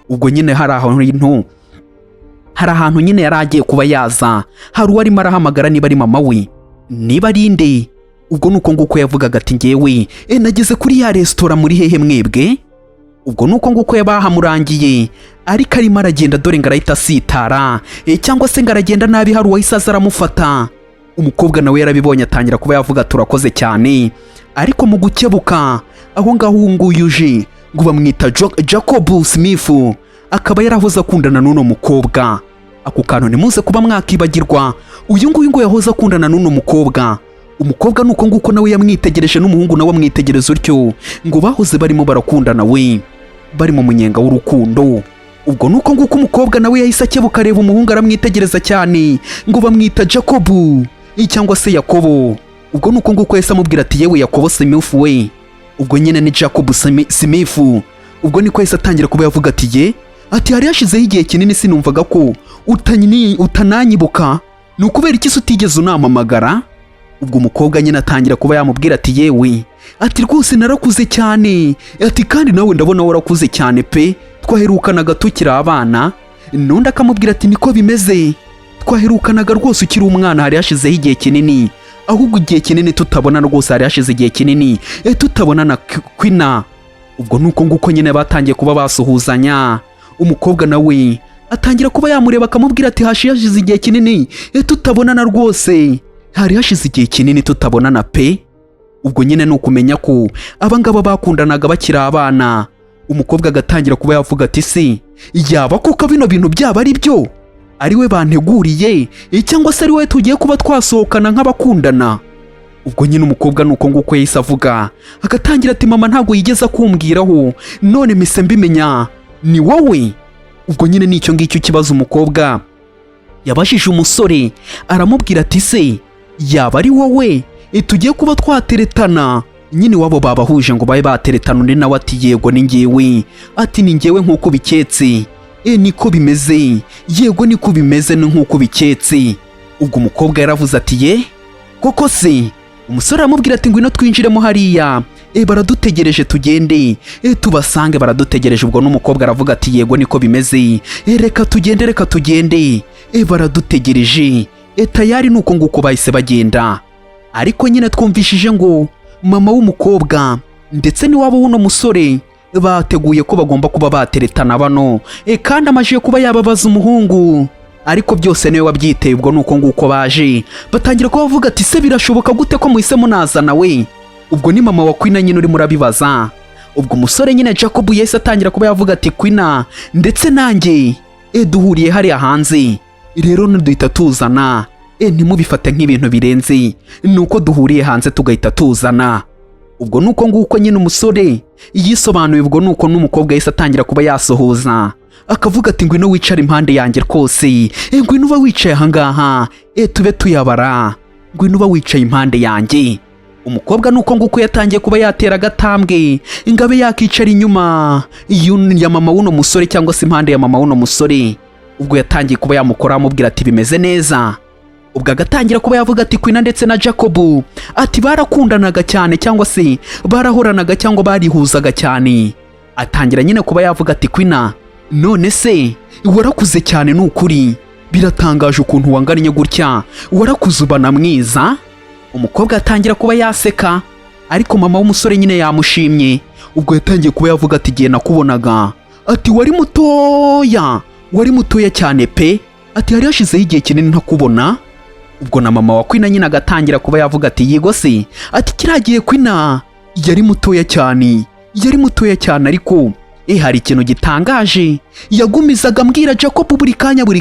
Ubwo nyine hari ahantu nyine yari agiye kuba yaza, hari uwarimo arahamagara niba ari mama we niba ari nde. Ubwo nuko nguko yavugaga ati ngewe nageze kuri ya resitora, muri hehe mwebwe? Ubwo nuko nguko yabahamurangiye, ariko arimo aragenda dore ngo arahita asitara cyangwa se ngo aragenda nabi, hari uwahise aza aramufata. Umukobwa nawe yarabibonye atangira kuba yavuga turakoze cyane, ariko mu gukebuka aho ngaho nguyu uje ngo bamwita Jacob Smith, akaba yarahoze akundana n'uno mukobwa. Ako kantu nimuze kuba mwakibagirwa, uyu nguyu ngo yahoze akundana n'uno mukobwa. Umukobwa nuko nguko nawe yamwitegereje, n'umuhungu nawe amwitegereza utyo, ngo bahoze barimo barakundana we, bari mu munyenga w'urukundo. Ubwo nuko nguko umukobwa nawe yahise akebuka areba umuhungu aramwitegereza cyane, ngo bamwita Jacob cyangwa se Yakobo. Ubwo nuko nguko yahise amubwira ati yewe Yakobo Smith we. Ubwo nyine ni Jacob Smith. Ubwo niko yahise atangira kuba yavuga ati ati hari hashizeho igihe kinini sinumvaga ko utananyibuka, ni ukubera iki se utigeze unampamagara? Ubwo umukobwa nyine atangira kuba yamubwira ati yewe, ati rwose narakuze cyane, ati kandi nawe ndabona warakuze cyane pe, twaherukanaga tukiri abana. Nundi akamubwira ati niko bimeze, twaherukanaga rwose ukiri umwana, hari hashizeho igihe kinini, ahubwo igihe kinini tutabona rwose, hari hashize igihe kinini tutabonana kwina. Ubwo nuko nguko nyine batangiye kuba basuhuzanya. Umukobwa nawe atangira kuba yamureba akamubwira ati hashize igihe kinini tutabonana rwose, hari hashize igihe kinini tutabonana pe. Ubwo nyine ni ukumenya ko abangaba bakundanaga bakiri abana. Umukobwa agatangira kuba yavuga ati si yaba kuko bino bintu byaba ari byo, ari we banteguriye cyangwa se ari we tugiye kuba twasohokana nk'abakundana. Ubwo nyine umukobwa nuko nguko yahise avuga, agatangira ati mama ntabwo yigeze akumbwiraho, none mise mbimenya ni wowe. Ubwo nyine nicyo ngicyo kibazo umukobwa yabashije umusore, aramubwira ati se yaba ari wowe tugiye kuba twateretana? Nyine wabo babahuje ngo babe bateretana. Undi nawe ati yego ni ngewe, ati ni ngewe nk'uko biketse. Niko bimeze, yego niko bimeze nk'uko biketse. Ubwo umukobwa yaravuze ati koko se? Umusore aramubwira ati ngwino twinjiremo hariya, baradutegereje tugende, tubasange baradutegereje. Ubwo n'umukobwa aravuga ati yego niko bimeze, reka tugende, baradutegereje. Tayari nuko nguko bahise bagenda. Ariko nyine twumvishije ngo mama w'umukobwa ndetse n'iwabo w'uno musore bateguye ko bagomba kuba bateretana bano, kandi amajije kuba yababaza umuhungu, ariko byose niwe wabyiteye. Ubwo nuko nguko baje batangira kuba bavuga ati se birashoboka gute ko muhise munazana we? Ubwo ni mama wa Kwina nyine urimo urabibaza. Ubwo umusore nyine Jacob yahise atangira kuba yavuga ati Kwina ndetse nanjye duhuriye hariya hanze, rero duhita tuzana, ntimubifate nk'ibintu birenze, nuko duhuriye hanze tugahita tuzana. Ubwo nuko nguko nyine umusore yisobanuye. Ubwo nuko n'umukobwa yahise atangira kuba yasohoza, akavuga ati ngwino wicare impande yanjye rwose, ngwino uba wicaye ahangaha, tube tuyabara, ngwino uba wicaye impande yanjye. Umukobwa nuko nguko yatangiye kuba yatera agatambwe ingabe yakicara inyuma ya mama w'uno musore cyangwa se impande ya mama w'uno musore. Ubwo yatangiye kuba yamukora amubwira ati bimeze neza. Ubwo agatangira kuba yavuga ati Kwina ndetse na Jacob ati barakundanaga cyane cyangwa se barahoranaga cyangwa barihuzaga cyane. Atangira nyine kuba yavuga ati Kwina none se warakuze cyane n'ukuri, biratangaje ukuntu wangannye gutya, warakuze ubana mwiza. Umukobwa atangira kuba yaseka, ariko mama w'umusore nyine yamushimye. Ubwo yatangiye kuba yavuga ati gihe nakubonaga ati wari mutoya cyane pe, ati hari hashizeho igihe kinini ntakubona. Ubwo na mama wa Kwina nyine agatangira kuba yavuga ati yego se, ati kiragiye Kwina yari mutoya cyane ariko hari ikintu gitangaje yagumizaga ambwira Jacob buri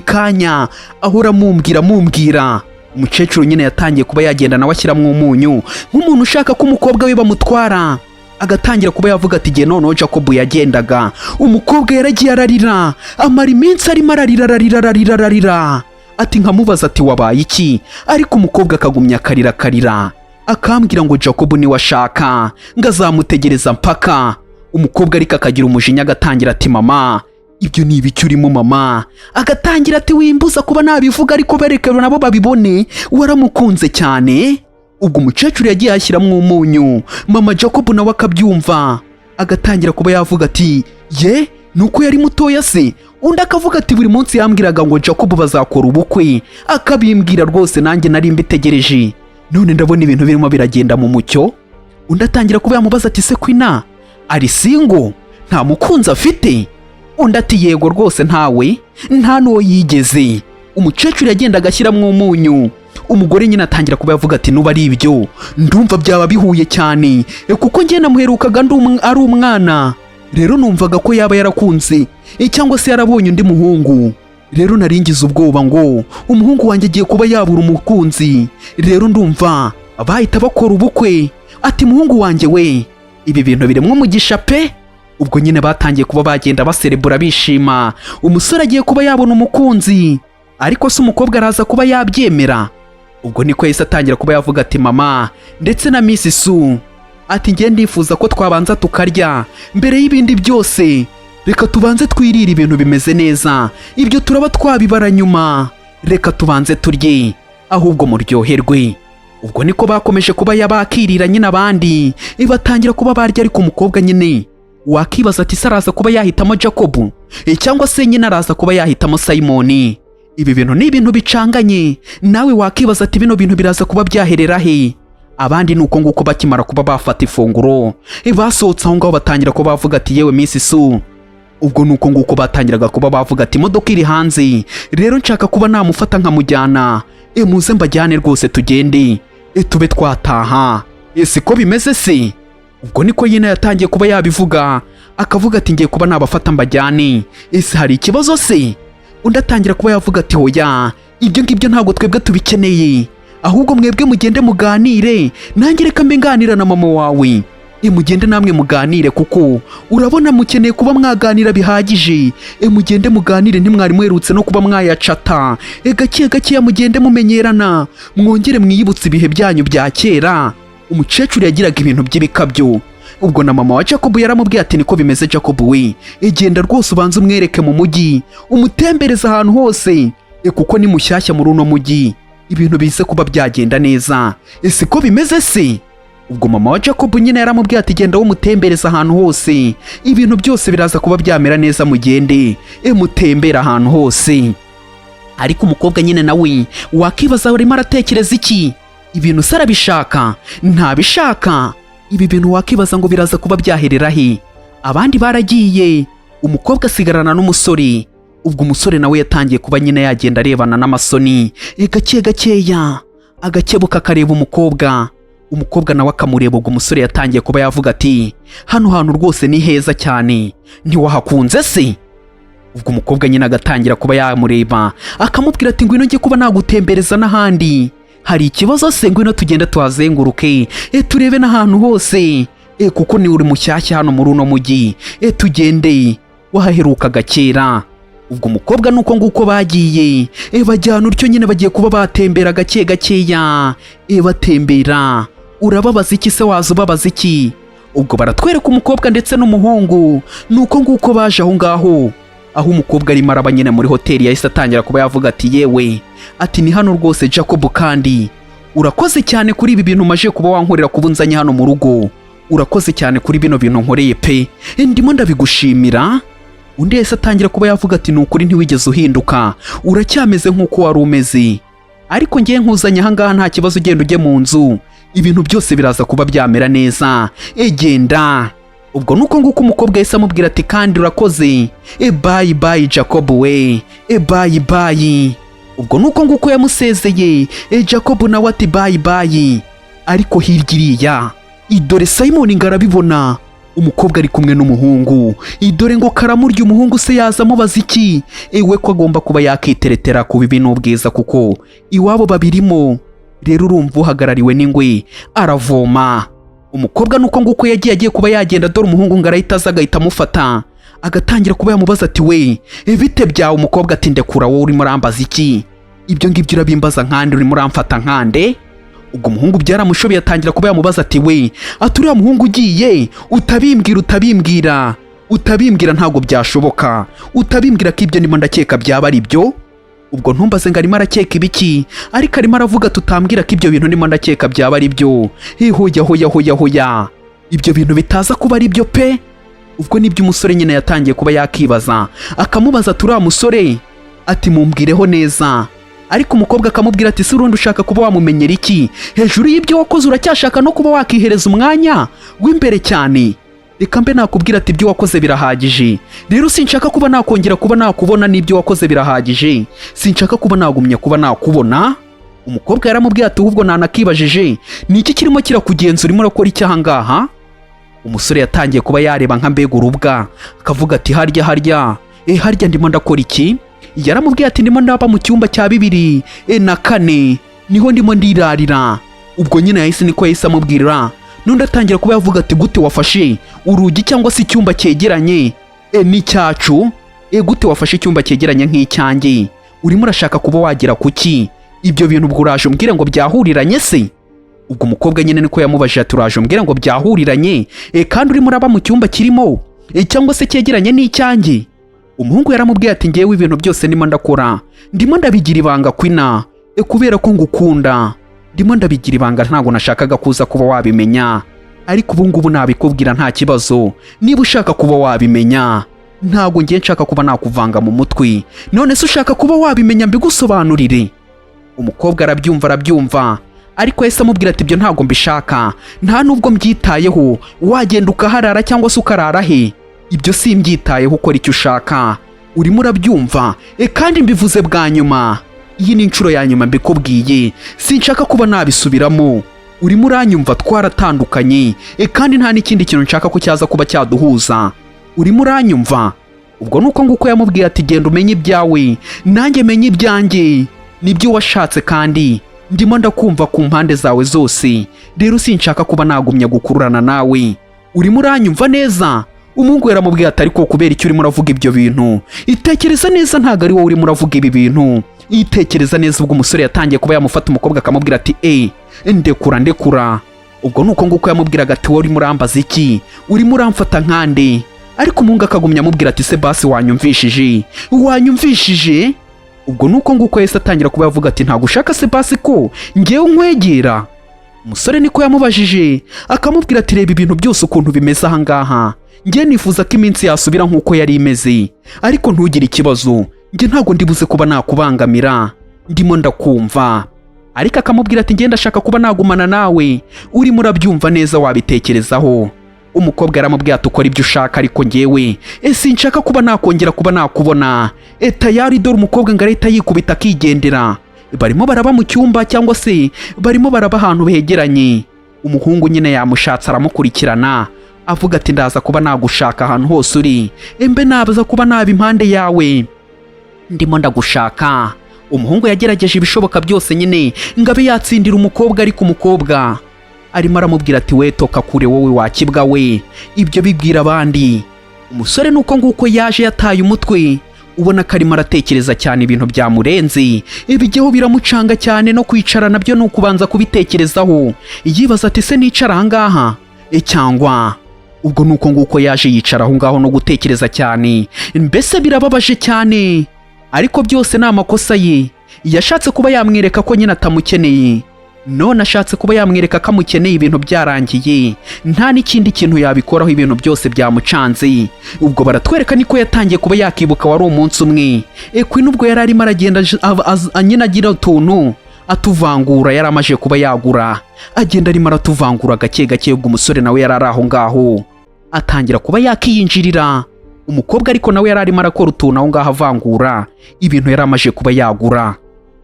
kanya ahora mumbwira. Umukecuru nyine yatangiye kuba yagenda nawe ashyiramo umunyu nk'umuntu ushaka ko umukobwa we bamutwara. Agatangira kuba yavuga ati gihe noneho Jacob yagendaga, umukobwa yaragiye ararira, amara iminsi arimo ararira. Ati nkamubaza ati wabaye iki, ariko umukobwa akagumya akarira, akambwira ngo Jacob niwe ashaka, ngo azamutegereza mpaka. Umukobwa ariko akagira umujinya, agatangira ati mama ibyo ni ibiki urimo mama? Agatangira ati wimbuza kuba nabivuga ariko bereke nabo babibone, waramukunze cyane. Ubwo umukecuru yagiye ashyiramo umunyu, mama Jacob nawe akabyumva, agatangira kuba yavuga ati ye nuko yari mutoya se. Undi akavuga ati buri munsi yambwiraga ngo Jacob bazakora ubukwe, akabimbwira rwose nanjye nari mbitegereje, none ndabona ibintu birimo biragenda mu mucyo. Undi atangira kuba yamubaza ati se Kwina ari single, nta mukunzi afite? Undi ati yego rwose ntawe, nta n'uwo yigeze. Umukecuru yagenda agashyiramo umunyu. Umugore nyine atangira kuba yavuga ati nuba ari ibyo ndumva byaba bihuye cyane, kuko njye namuherukaga ari umwana, rero numvaga ko yaba yarakunze cyangwa se yarabonye undi muhungu. Rero naringize ubwoba ngo umuhungu wanjye agiye kuba yabura umukunzi, rero ndumva bahita bakora ubukwe. Ati muhungu wanjye we, ibi bintu birimo umugisha pe. Ubwo nyine batangiye kuba bagenda baserebura bishima, umusore agiye kuba yabona umukunzi, ariko se umukobwa araza kuba yabyemera. Ubwo niko yahise atangira kuba yavuga ati mama ndetse na Miss Su, ati njye ndifuza ko twabanza tukarya mbere y'ibindi byose, reka tubanze twirire ibintu bimeze neza, ibyo turaba twabibara nyuma, reka tubanze turye ahubwo muryoherwe. Ubwo niko bakomeje kuba yabakirira nyine abandi batangira kuba barya, ariko umukobwa nyine wakibaza ati se araza kuba yahitamo Jacob cyangwa se nyine araza kuba yahitamo Simon? Ibi bintu ni ibintu bicanganye, nawe wakibaza ati bino bintu biraza kuba byaherera he? Abandi nuko nguko bakimara kuba bafata ifunguro basohotse aho ngaho batangira kuba bavuga ati yewe Miss Su. Ubwo nuko nguko batangiraga kuba bavuga ati imodoka iri hanze, rero nshaka kuba namufata nkamujyana, muze mbajyane rwose tugende tube twataha. Siko bimeze se? Ubwo niko yina yatangiye kuba yabivuga, akavuga ati ngiye kuba nabafata mbajyane, ese hari ikibazo se? Undi atangira kuba yavuga ati hoya ibyo ngibyo ntabwo twebwe tubikeneye, ahubwo mwebwe mugende muganire, nanjye reka mbe nganira na mama wawe. Mugende namwe muganire kuko urabona mukeneye kuba mwaganira bihagije. Mugende muganire, ntimwari mwerutse no kuba mwayacata. Gake gake mugende mumenyerana, mwongere mwiyibutse ibihe byanyu bya kera. Umukecuru yagiraga ibintu by'ibikabyo. Ubwo na mama wa Jacob yaramubwiye ati niko bimeze Jacob we, genda rwose ubanze umwereke mu mujyi, umutembereza ahantu hose, kuko ni mushyashya muri uno mujyi, ibintu bize kuba byagenda neza. Siko bimeze se? Ubwo mama wa Jacob nyine yaramubwiye ati genda umutembereza ahantu hose, ibintu byose biraza kuba byamera neza, mugende mutembera ahantu hose. Ariko umukobwa nyine nawe wakibaza arimo aratekereza iki? Ibintu sarabishaka ntabishaka, ibi bintu wakibaza ngo biraza kuba byaherera he? Abandi baragiye, umukobwa asigarana n'umusore. Ubwo umusore nawe yatangiye kuba nyine yagenda arebana n'amasoni gake gakeya, agakebuka akareba umukobwa. Umukobwa nawe akamureba. Ubwo umusore yatangiye kuba yavuga ati hano hantu rwose ni heza cyane, ntiwahakunze se? Ubwo umukobwa nyine agatangira kuba yamureba, akamubwira ati ngwino njye kuba nagutembereza n'ahandi, hari ikibazo se? Ngwino tugenda tuhazenguruke turebe n'ahantu hose, kuko ni uri mushyashya hano muri uno mujyi, tugende wahaherukaga kera. Ubwo umukobwa nuko nguko bagiye bajyana utyo nyine bagiye kuba batembera gake gakeya batembera. Urababaza iki se? waza ubabaza iki? Ubwo baratwereka umukobwa ndetse n'umuhungu, nuko nguko baje aho ngaho, aho umukobwa arimo araba nyine muri hoteli. Yahise atangira kuba yavuga ati yewe, ati ni hano rwose Jacob, kandi urakoze cyane kuri ibi bintu maje kuba wankorera kubunzanya hano mu rugo, urakoze cyane kuri bino bintu nkoreye pe, ndimo ndabigushimira. Undi yahise atangira kuba yavuga ati nukuri ntiwigeze uhinduka, uracyameze nk'uko wari umeze, ariko ngiye nkuzanye aha ngaha nta kibazo, ugenda ujye mu nzu, ibintu byose biraza kuba byamera neza, genda. Ubwo nuko nguko umukobwa yahise amubwira ati kandi urakoze, bye bye Jacob we, bye bye. Ubwo nuko nguko yamusezeye, Jacob nawe ati bye bye. Ariko hirya iriya idore Simon ngarabibona, umukobwa ari kumwe n'umuhungu, idore ngo karamurya. Umuhungu se yaza amubaza iki? We ko agomba kuba yakiteretera ku bibi n'ubwiza kuko iwabo babirimo. Rero urumva uhagarariwe n'ingwe aravoma. Umukobwa nuko nguko yagiye kuba yagenda, dore umuhungu ngarahita aza agahita amufata, agatangira kuba yamubaza ati we bite byawe? Umukobwa ati ndekura, wowe urimo urambaza iki? Ibyo ngibyo urabimbaza nkande? urimo uramfata nkande? Ubwo umuhungu byaramushobeye, atangira kuba yamubaza ati we ati uriya muhungu ugiye utabimbwira utabimbwira ntabwo byashoboka, utabimbwira ko ibyo ndimo ndakeka byaba ari byo. Ubwo ntumbaze ngo arimo arakeka ibiki, ariko arimo aravuga tutambwira ko ibyo bintu ndimo ndakeka byaba ari byo. Hoya ibyo bintu bitaza kuba ari byo pe. Ubwo nibyo umusore nyine yatangiye kuba yakibaza, akamubaza turiya musore ati mumbwireho neza. Ariko umukobwa akamubwira ati si urundi ushaka kuba wamumenyera iki, hejuru y'ibyo wakoze uracyashaka no kuba wakihereza umwanya w'imbere cyane. Reka mbe nakubwira ati ibyo wakoze birahagije, rero sinshaka kuba nakongera kuba nakubona, n'ibyo wakoze birahagije, sinshaka kuba nagumye kuba nakubona. Umukobwa yaramubwiye ati ahubwo nanakibajije ni iki kirimo kirakugenzura, urimo urakora iki aha ngaha? Umusore yatangiye kuba yareba nka mbega urubwa, akavuga ati harya ndimo ndakora iki? Yaramubwiye ati ndimo ndaba mu cyumba cya 2 na 4 niho ndimo ndirarira. Ubwo nyine yahise niko yahise amubwira, nundi atangira kuba yavuga ati gute wafashe urugi cyangwa se icyumba cyegeranye n'icyacu? Gute wafashe icyumba cyegeranye nk'icyanjye? Urimo urashaka kuba wagira kuki? Ibyo bintu ubwo uraje umbwire ngo byahuriranye se? Ubwo umukobwa nyine niko yamubajije ati uraje umbwire ngo byahuriranye kandi urimo uraba mu cyumba kirimo cyangwa se cyegeranye n'icyanjye? Umuhungu yaramubwiye ati ngewe ibintu byose ndimo ndakora ndimo ndabigira ibanga Queen, kubera ko ngukunda ndimo ndabigira ibanga, ntabwo nashakaga kuza kuba wabimenya, ariko ubu ngubu nabikubwira nta kibazo. Niba ushaka kuba wabimenya ntabwo ngiye nshaka kuba nakuvanga mu mutwe, none se ushaka kuba wabimenya mbigusobanurire? Umukobwa arabyumva ariko yahise amubwira ati ibyo ntabwo mbishaka, nta nubwo mbyitayeho, wagenda ukaharara cyangwa se ukarara he, ibyo simbyitayeho, ukora icyo ushaka. Urimo urabyumva kandi mbivuze bwa nyuma, iyi ni inshuro ya nyuma mbikubwiye, sinshaka kuba nabisubiramo. Urimo uranyumva, twaratandukanye kandi nta n'ikindi kintu nshaka ko cyaza kuba cyaduhuza. Urimo uranyumva? Ubwo nuko nguko yamubwiye ati genda umenye ibyawe nanjye menye ibyanjye, nibyo washatse kandi ndimo ndakumva ku mpande zawe zose, rero sinshaka kuba nagumya gukururana nawe. Urimo uranyumva neza? Umuhungu yaramubwiye ati ariko kubera icyo urimo uravuga ibyo bintu, itekereza neza, ntago ari wowe urimo uravuga ibi bintu, itekereza neza. Ubwo umusore yatangiye kuba yamufata umukobwa akamubwira ati ndekura. Ubwo nuko nguko yamubwiraga ati wowe urimo urambaza iki, urimo uramfata nkande? Ariko umuhungu akagumya amubwira ati se basi wanyumvishije? Ubwo nuko nguko yahise atangira kuba yavuga ati ntabwo ushaka se basi ko ngewe nkwegera? Umusore niko yamubajije, akamubwira ati reba ibintu byose ukuntu bimeze aha ngaha, ngewe nifuza ko iminsi yasubira nk'uko yari imeze, ariko ntugire ikibazo, nge ntabwo ndibuze kuba nakubangamira, ndimo ndakumva. Ariko akamubwira ati nge ndashaka kuba nagumana nawe, urimo urabyumva neza, wabitekerezaho? Umukobwa yaramubwiye ati ukora ibyo ushaka, ariko ngewe sinshaka kuba nakongera kuba nakubona. Tayari dore umukobwa ngo arahita yikubita akigendera. Barimo baraba mu cyumba cyangwa se barimo baraba ahantu begeranye. Umuhungu nyine yamushatse aramukurikirana avuga ati ndaza kuba nagushaka ahantu hose uri, mbe nabaza kuba naba impande yawe, ndimo ndagushaka. Umuhungu yagerageje ibishoboka byose nyine ngo abe yatsindira umukobwa, ariko umukobwa arimo aramubwira ati we toka kure wowe wakibwa we, ibyo bibwira abandi. Umusore nuko nguko yaje yataye umutwe, ubona ko arimo aratekereza cyane ibintu byamurenze, ibijyeho biramucanga cyane, no kwicara nabyo nuko ubanza kubitekerezaho, yibaza ati se nicara aha ngaha cyangwa? Ubwo nuko nguko yaje yicara aho ngaho no gutekereza cyane, mbese birababaje cyane, ariko byose ni amakosa ye. Yashatse kuba yamwereka ko nyine atamukeneye, none ashatse kuba yamwereka ko amukeneye, ibintu byarangiye, nta n'ikindi kintu yabikoraho, ibintu byose byamucanze. Ubwo baratwereka niko yatangiye kuba yakibuka wari umunsi umwe Queen ubwo yari arimo aragenda nyine agira utuntu atuvangura, yari amaje kuba yagura, agenda arimo aratuvangura gake gake. Ubwo umusore nawe yari ari aho ngaho atangira kuba yakiyinjirira. Umukobwa ariko nawe yari arimo arakora utuntu aho ngaho avangura ibintu yari amaje kuba yagura.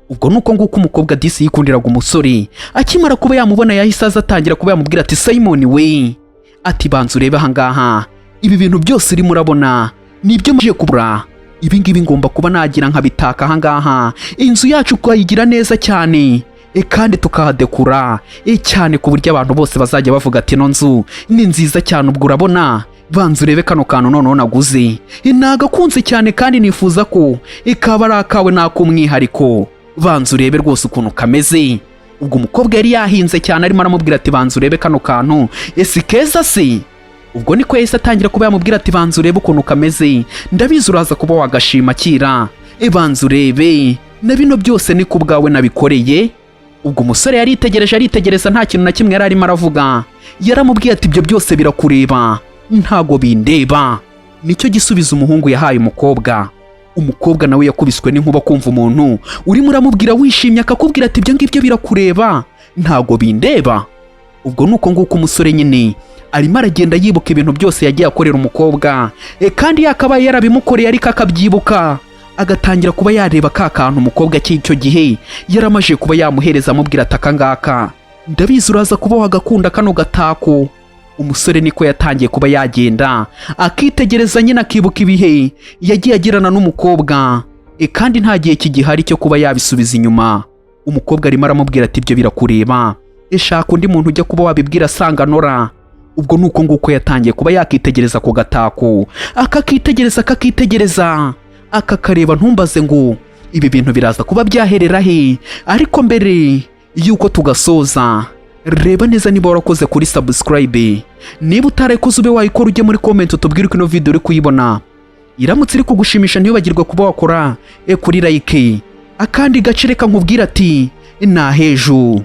Ubwo nuko nguko umukobwa disi yikundiraga umusore, akimara kuba yamubona yahise aza atangira kuba yamubwira ati Simon we, ati banza urebe aha ngaha, ibi bintu byose urimo urabona nibyo maje kubura, ibi ngibi ngomba kuba nagira nkabitaka aha ngaha, inzu yacu twayigira neza cyane kandi tukahadekura cyane ku buryo abantu bose bazajya bavuga ati no nzu ni nziza cyane. Ubwo urabona, banza urebe kano kantu noneho naguze, nagakunze cyane kandi nifuza ko kaba ari akawe n'akumwihariko, banza urebe rwose ukuntu kameze. Ubwo umukobwa yari yahinze cyane, arimo aramubwira ati banza urebe kano kantu, ese keza se? ubwo niko yahise atangira kuba yamubwira ati banza urebe ukuntu kameze, ndabizi uraza kuba wagashima kira, banza urebe na bino byose ni ku bwawe nabikoreye. Ubwo umusore aritegereza nta kintu na kimwe yari arimo aravuga, yaramubwiye ati ibyo byose birakureba ntago bindeba. Nicyo gisubizo umuhungu yahaye umukobwa. Umukobwa nawe yakubiswe n'inkuba kumva umuntu urimo uramubwira wishimye akakubwira ati ibyo ngibyo birakureba ntago bindeba. Ubwo nuko nguko umusore nyine arimo aragenda yibuka ibintu byose yagiye akorera umukobwa, kandi yakabaye yarabimukoreye ariko akabyibuka, agatangira kuba yareba ka kantu umukobwa cy'icyo gihe yaramaje kuba yamuhereza amubwira ati akangaka ndabizi uraza kuba wagakunda kano gatako. Umusore niko yatangiye kuba yagenda akitegereza nyine akibuka ibihe yagiye agirana n'umukobwa, kandi nta gihe kigihari cyo kuba yabisubiza inyuma. Umukobwa arimo aramubwira ati ibyo birakureba, shaka undi muntu ujya kuba wabibwira asanga Nora. Ubwo nuko nguko yatangiye kuba yakitegereza ku gatako, akakitegereza akakareba. Ntumbaze ngo ibi bintu biraza kuba byaherera he, ariko mbere yuko tugasoza reba neza niba warakoze kuri subscribe, niba utarayikoze ube wayikora ujye muri comment utubwire uko ino video uri kuyibona. Iramutse iri kugushimisha ntibagirwe kuba wakora kuri like, akandi gace reka nkubwira ati naheju.